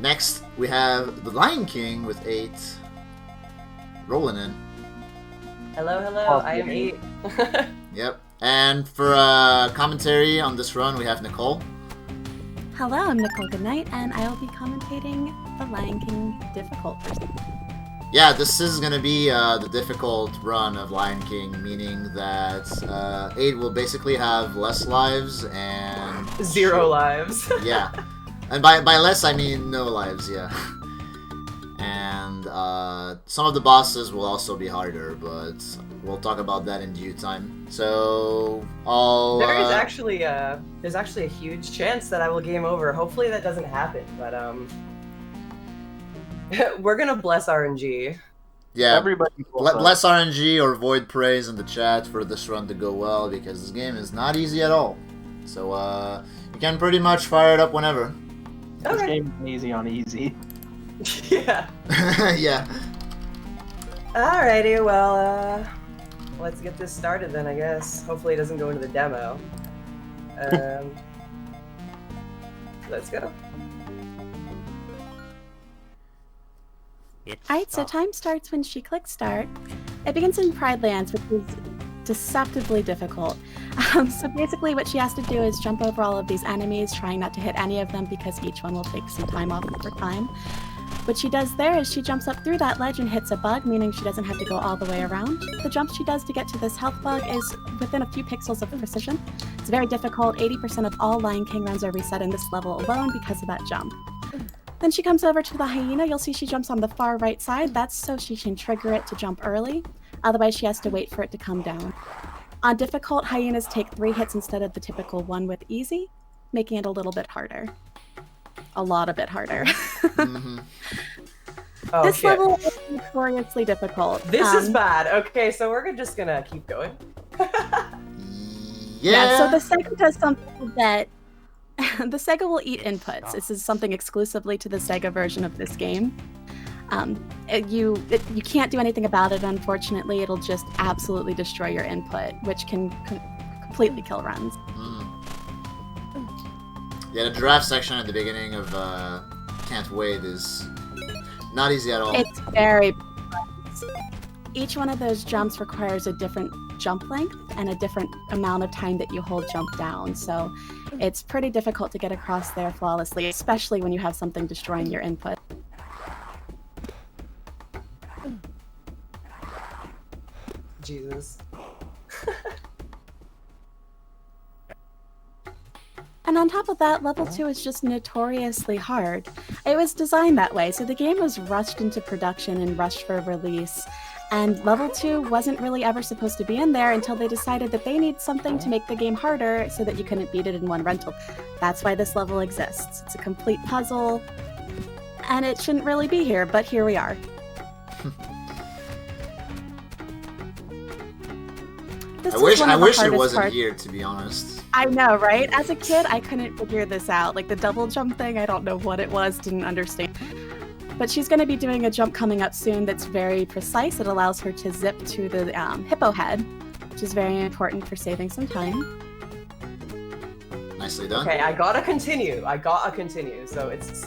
Next, we have the Lion King with 8. Rolling in. Hello, I am 8. Yep. And for commentary on this run, we have Nicole. Hello, I'm Nicole Goodnight, and I will be commentating the Lion King difficult version. Yeah, this is gonna be the difficult run of Lion King, meaning that 8 will basically have less lives and 0 lives. Yeah, and by less I mean no lives. Yeah, and some of the bosses will also be harder, but we'll talk about that in due time. So there's actually a huge chance that I will game over. Hopefully that doesn't happen, but we're gonna bless RNG. Yeah, everybody bless RNG or void praise in the chat for this run to go well, because this game is not easy at all. So you can pretty much fire it up whenever. This game is easy on easy. Yeah. Yeah. Alrighty, well, let's get this started then, I guess. Hopefully it doesn't go into the demo. Let's go. Alright, so time starts when she clicks start. It begins in Pride Lands, which is deceptively difficult. So basically what she has to do is jump over all of these enemies, trying not to hit any of them because each one will take some time off over time. What she does there is she jumps up through that ledge and hits a bug, meaning she doesn't have to go all the way around. The jump she does to get to this health bug is within a few pixels of precision. It's very difficult. 80% of all Lion King runs are reset in this level alone because of that jump. Then she comes over to the hyena. You'll see she jumps on the far right side. That's so she can trigger it to jump early. Otherwise, she has to wait for it to come down. On difficult, hyenas take 3 hits instead of the typical 1 with easy, making it a little bit harder. A lot a bit harder. Mm-hmm. Oh, this shit. level is notoriously difficult. This is bad. Okay, so we're just gonna keep going. Yeah. So the Sega does something that the Sega will eat inputs. This is something exclusively to the Sega version of this game. You can't do anything about it, unfortunately. It'll just absolutely destroy your input, which can completely kill runs. Yeah, the giraffe section at the beginning of Can't Wait is not easy at all. It's very complex. Each one of those jumps requires a different jump length and a different amount of time that you hold jump down. So it's pretty difficult to get across there flawlessly, especially when you have something destroying your input. Jesus. And on top of that, level 2 is just notoriously hard. It was designed that way, so the game was rushed into production and rushed for release. And level 2 wasn't really ever supposed to be in there until they decided that they need something to make the game harder so that you couldn't beat it in one rental. That's why this level exists. It's a complete puzzle, and it shouldn't really be here, but here we are. I wish it wasn't here, to be honest. I know, right? As a kid, I couldn't figure this out. Like the double jump thing, I don't know what it was, didn't understand. But she's going to be doing a jump coming up soon that's very precise. It allows her to zip to the hippo head, which is very important for saving some time. Nicely done. Okay, I gotta continue. So it's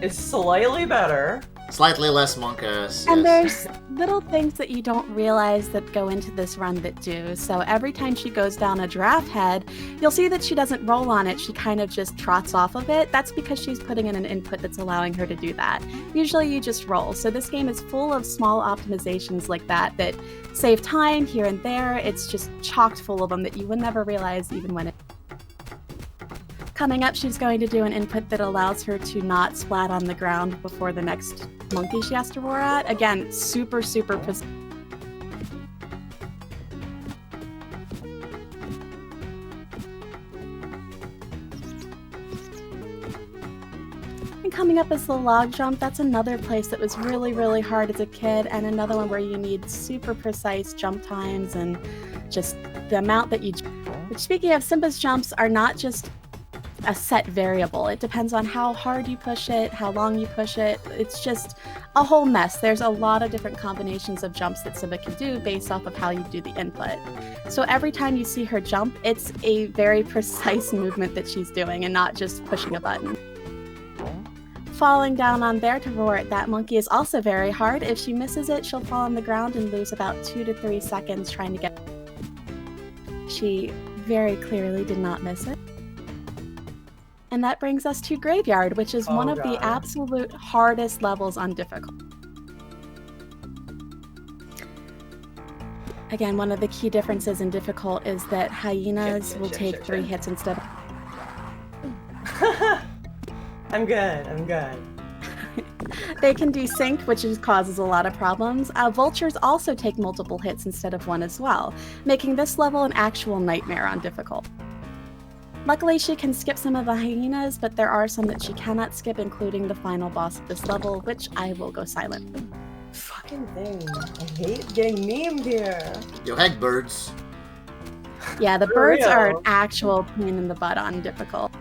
slightly better. Slightly less monk-ass. And yes. there's little things that you don't realize that go into this run that do. So every time she goes down a giraffe head, you'll see that she doesn't roll on it. She kind of just trots off of it. That's because she's putting in an input that's allowing her to do that. Usually you just roll. So this game is full of small optimizations like that that save time here and there. It's just chocked full of them that you would never realize even when it... Coming up, she's going to do an input that allows her to not splat on the ground before the next monkey she has to roar at. Again, super precise. And coming up is the log jump. That's another place that was really hard as a kid, and another one where you need super precise jump times and just the amount that you... Which, speaking of, Simba's jumps are not just a set variable. It depends on how hard you push it, how long you push it. It's just a whole mess. There's a lot of different combinations of jumps that Simba can do based off of how you do the input. So every time you see her jump, it's a very precise movement that she's doing and not just pushing a button. falling down on there to roar at that monkey is also very hard. If she misses it, she'll fall on the ground and lose about 2 to 3 seconds trying to get... She very clearly did not miss it. And that brings us to Graveyard, which is one of the absolute hardest levels on difficult. Again, one of the key differences in difficult is that hyenas will take 3 hits instead of... I'm good, I'm good. They can desync, which causes a lot of problems. Vultures also take multiple hits instead of 1 as well, making this level an actual nightmare on difficult. Luckily, she can skip some of the hyenas, but there are some that she cannot skip, including the final boss of this level, which I will go silent. Fucking thing. I hate getting memed here. Yo, heck, birds. Yeah, the birds are an actual pain in the butt on difficult.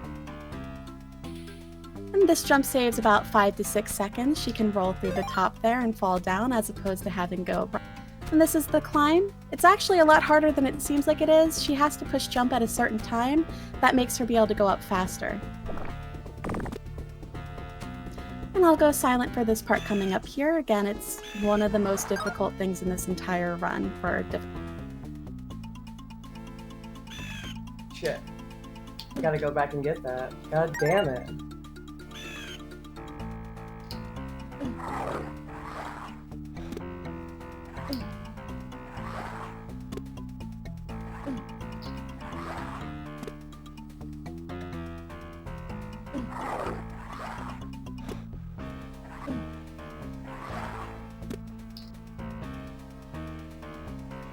And this jump saves about 5 to 6 seconds. She can roll through the top there and fall down as opposed to having go. And this is the climb. It's actually a lot harder than it seems like it is. She has to push jump at a certain time. That makes her be able to go up faster. And I'll go silent for this part coming up here. Again, it's one of the most difficult things in this entire run for Shit. I gotta go back and get that. God damn it.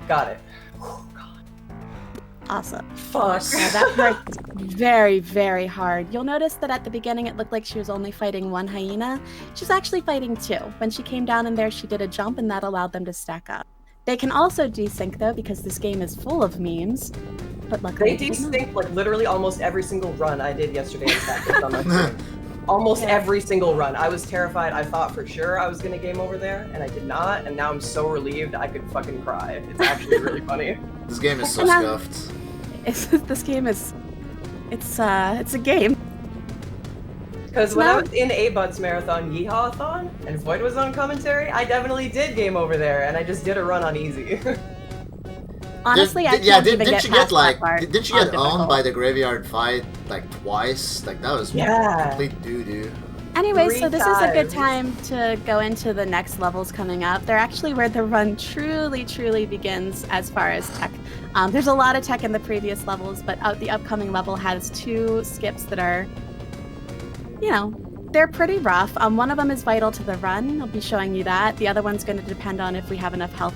Got it. Oh, God. Awesome. Fuck. Yeah, that part's very, very hard. You'll notice that at the beginning it looked like she was only fighting 1 hyena. She's actually fighting 2. When she came down in there, she did a jump and that allowed them to stack up. They can also desync though, because this game is full of memes. But luckily they desync like literally almost every single run I did yesterday in practice on my stream. Almost every single run. I was terrified. I thought for sure I was gonna game over there, and I did not, and now I'm so relieved I could fucking cry. It's actually really funny. This game is so scuffed. This game is... It's a game. Because when I was in A-Butts Marathon V0oidathon, and Void was on commentary, I definitely did game over there, and I just did a run on easy. Honestly, I can't even get past that part. Didn't you get owned by the graveyard fight like twice? Like that was complete doo-doo. Anyway, so this is a good time to go into the next levels coming up. They're actually where the run truly, truly begins as far as tech. There's a lot of tech in the previous levels, but the upcoming level has 2 skips that are, you know, they're pretty rough. One of them is vital to the run. I'll be showing you that. The other one's going to depend on if we have enough health.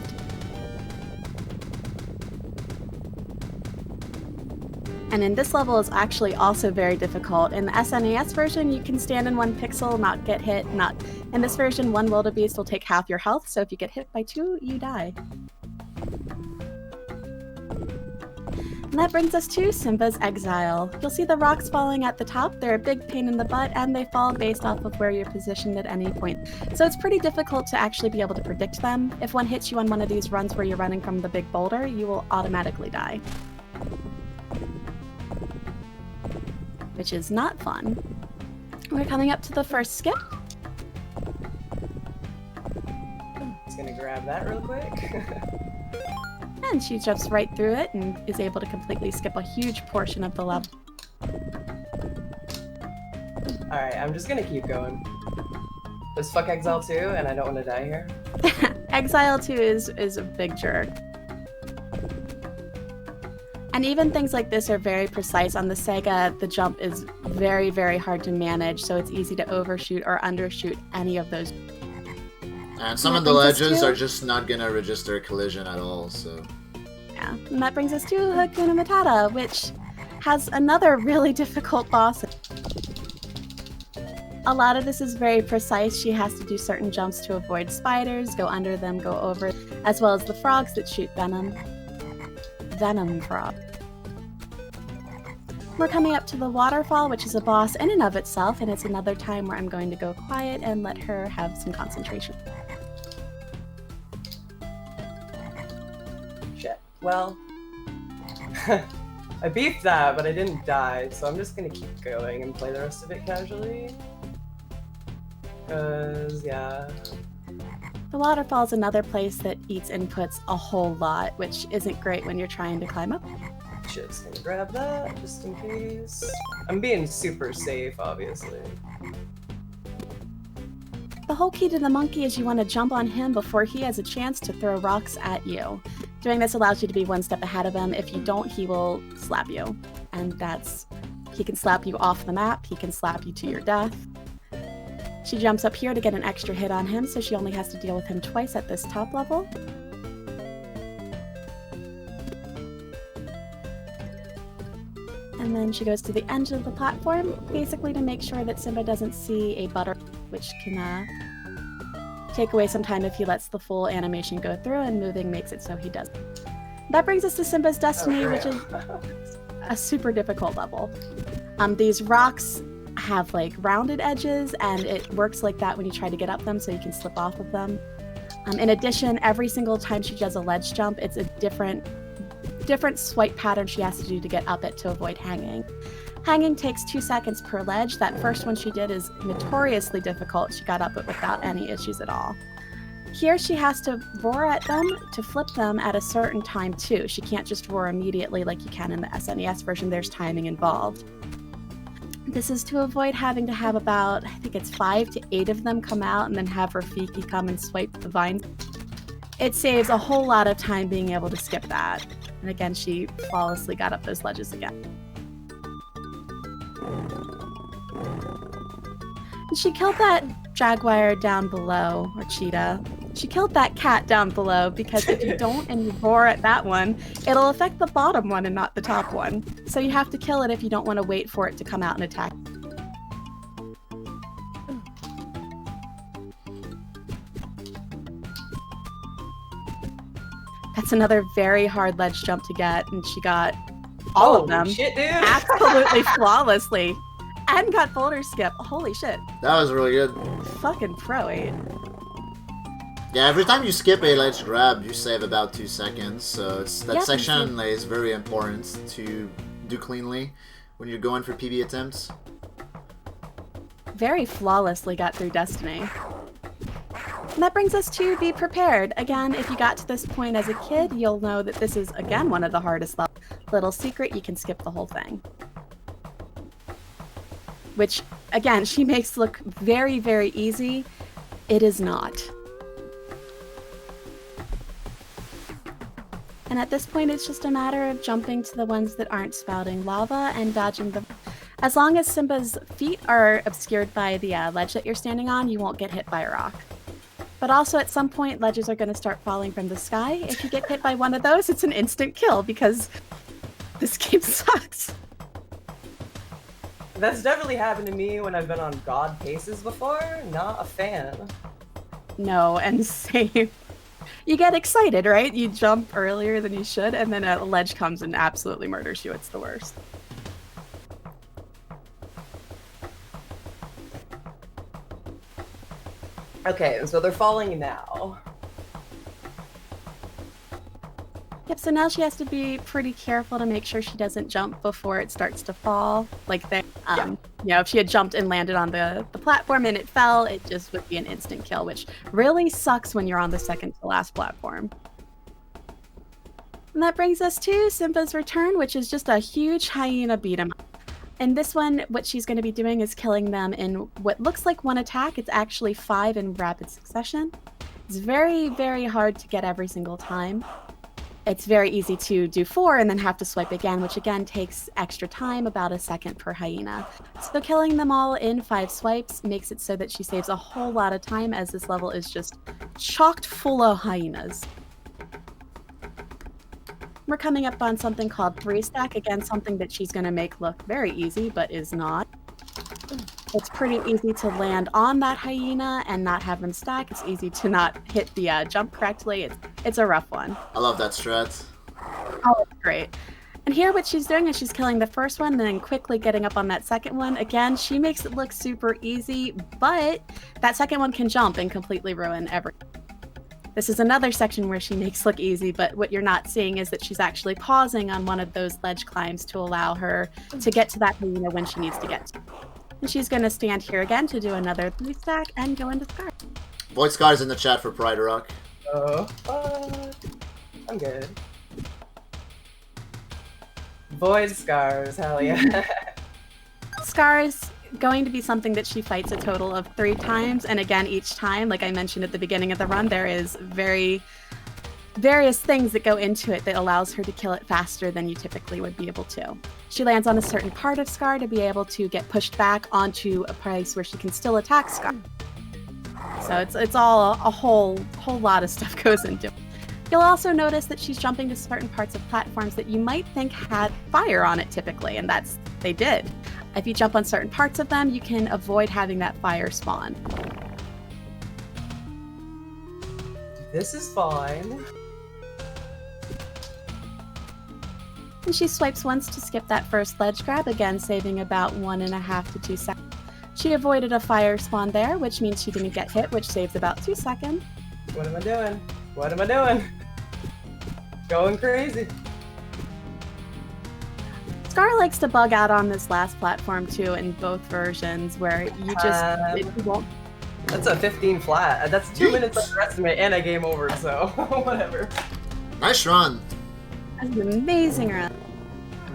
And in this level is actually also very difficult. In the SNES version, you can stand in 1 pixel, not get hit. In this version, 1 wildebeest will take half your health, so if you get hit by 2, you die. And that brings us to Simba's Exile. You'll see the rocks falling at the top. They're a big pain in the butt, and they fall based off of where you're positioned at any point. So it's pretty difficult to actually be able to predict them. If one hits you on one of these runs where you're running from the big boulder, you will automatically die. Which is not fun. We're coming up to the first skip. Just gonna grab that real quick. And she jumps right through it and is able to completely skip a huge portion of the level. Alright, I'm just gonna keep going. Let's fuck Exile 2, and I don't want to die here. Exile 2 is a big jerk. And even things like this are very precise. On the Sega, the jump is very, very hard to manage, so it's easy to overshoot or undershoot any of those. And some of the ledges are just not gonna register collision at all, so... Yeah, and that brings us to Hakuna Matata, which has another really difficult boss. A lot of this is very precise. She has to do certain jumps to avoid spiders, go under them, go over, as well as the frogs that shoot venom. Venom frog. We're coming up to the waterfall, which is a boss in and of itself, and it's another time where I'm going to go quiet and let her have some concentration. Shit. Well, I beefed that, but I didn't die, so I'm just gonna keep going and play the rest of it casually. Cause yeah. The waterfall is another place that eats inputs a whole lot, which isn't great when you're trying to climb up. Just gonna grab that, just in case. I'm being super safe, obviously. The whole key to the monkey is you want to jump on him before he has a chance to throw rocks at you. Doing this allows you to be one step ahead of him. If you don't, he will slap you. And he can slap you off the map, he can slap you to your death. She jumps up here to get an extra hit on him, so she only has to deal with him twice at this top level. And then she goes to the edge of the platform, basically to make sure that Simba doesn't see a butter, which can take away some time if he lets the full animation go through, and moving makes it so he doesn't. That brings us to Simba's Destiny, which is a super difficult level. These rocks have like rounded edges, and it works like that when you try to get up them, so you can slip off of them. In addition, every single time she does a ledge jump, it's a different swipe pattern she has to do to get up it to avoid hanging. Hanging takes 2 seconds per ledge. That first one she did is notoriously difficult. She got up it without any issues at all. Here she has to roar at them to flip them at a certain time too. She can't just roar immediately like you can in the SNES version. There's timing involved. This is to avoid having to have about, I think it's 5 to 8 of them come out and then have Rafiki come and swipe the vines. It saves a whole lot of time being able to skip that. And again, she flawlessly got up those ledges again. And she killed that jaguar down below, or cheetah. She killed that cat down below because if you don't and you roar at that one, it'll affect the bottom one and not the top one. So you have to kill it if you don't want to wait for it to come out and attack. That's another very hard ledge jump to get, and she got all of them shit, dude. absolutely flawlessly. And got boulder skip. Holy shit. That was really good. Fucking pro 8. Yeah, every time you skip a ledge grab, you save about 2 seconds, so that section is very important to do cleanly when you're going for PB attempts. Very flawlessly got through Destiny. And that brings us to Be Prepared. Again, if you got to this point as a kid, you'll know that this is, again, one of the hardest levels. Little secret, you can skip the whole thing. Which, again, she makes look very, very easy. It is not. And at this point, it's just a matter of jumping to the ones that aren't spouting lava and dodging them. As long as Simba's feet are obscured by the ledge that you're standing on, you won't get hit by a rock. But also, at some point, ledges are going to start falling from the sky. If you get hit by one of those, it's an instant kill, because this game sucks. That's definitely happened to me when I've been on God paces before. Not a fan. No, and same. You get excited, right? You jump earlier than you should, and then a ledge comes and absolutely murders you. It's the worst. Okay, and so they're falling now. Yep, so now she has to be pretty careful to make sure she doesn't jump before it starts to fall. Like, you know, if she had jumped and landed on the platform and it fell, it just would be an instant kill, which really sucks when you're on the second to last platform. And that brings us to Simba's Return, which is just a huge hyena beat 'em up. And this one, what she's going to be doing is killing them in what looks like one attack. It's actually 5 in rapid succession. It's very, very hard to get every single time. It's very easy to do 4 and then have to swipe again, which again takes extra time, about a second per hyena. So killing them all in 5 swipes makes it so that she saves a whole lot of time, as this level is just chocked full of hyenas. We're coming up on something called 3-stack, again something that she's going to make look very easy, but is not. It's pretty easy to land on that hyena and not have them stack. It's easy to not hit the jump correctly. It's a rough one. I love that strat. Oh, it's great. And here what she's doing is she's killing the first one and then quickly getting up on that second one. Again, she makes it look super easy, but that second one can jump and completely ruin everything. This is another section where she makes look easy, but what you're not seeing is that she's actually pausing on one of those ledge climbs to allow her to get to that hyena when she needs to get to. And she's going to stand here again to do another 3 stack and go into Scar. Void Scar is in the chat for Pride Rock. Oh, I'm good. Void Scars, hell yeah. Scar is going to be something that she fights a total of 3 times, and again, each time, like I mentioned at the beginning of the run, there is various things that go into it that allows her to kill it faster than you typically would be able to. She lands on a certain part of Scar to be able to get pushed back onto a place where she can still attack Scar. So it's all a whole lot of stuff goes into it. You'll also notice that she's jumping to certain parts of platforms that you might think had fire on it typically, and they did. If you jump on certain parts of them, you can avoid having that fire spawn. This is fine. And she swipes once to skip that first ledge grab, again saving about 1.5 to 2 seconds. She avoided a fire spawn there, which means she didn't get hit, which saves about 2 seconds. What am I doing? What am I doing? Going crazy. Scar likes to bug out on this last platform too in both versions, where you just you won't. That's a 15 flat. That's 2 minutes underestimate and a game over, so whatever. Nice run. That's an amazing run.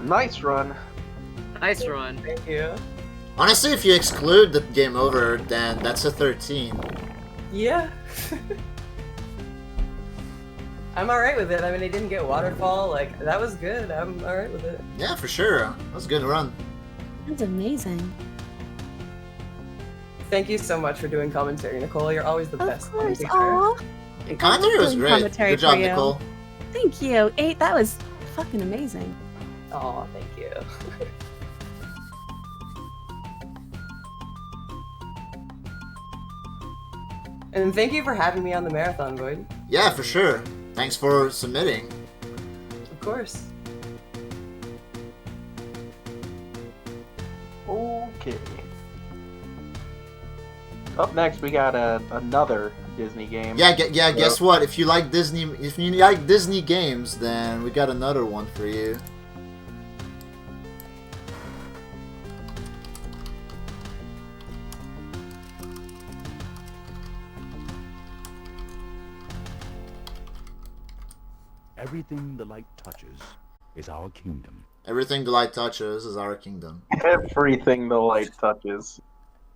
Nice run. Nice run. Thank you. Honestly, if you exclude the game over, then that's a 13. Yeah. I'm alright with it. I mean, I didn't get waterfall. Like, that was good. I'm alright with it. Yeah, for sure. That was a good run. That's amazing. Thank you so much for doing commentary, Nicole. You're always the Of best course. commentator. Aw. And commentary was doing great. commentary Good job, for you. Nicole. Thank you. 8, that was fucking amazing. Aw, thank you. And thank you for having me on the marathon, Void. Yeah, for sure. Thanks for submitting. Of course. Okay. Up next, we got another Disney game. Yeah, guess what? If you like Disney games, then we got another one for you. Everything the light touches is our kingdom. Everything the light touches is our kingdom. Everything the light touches.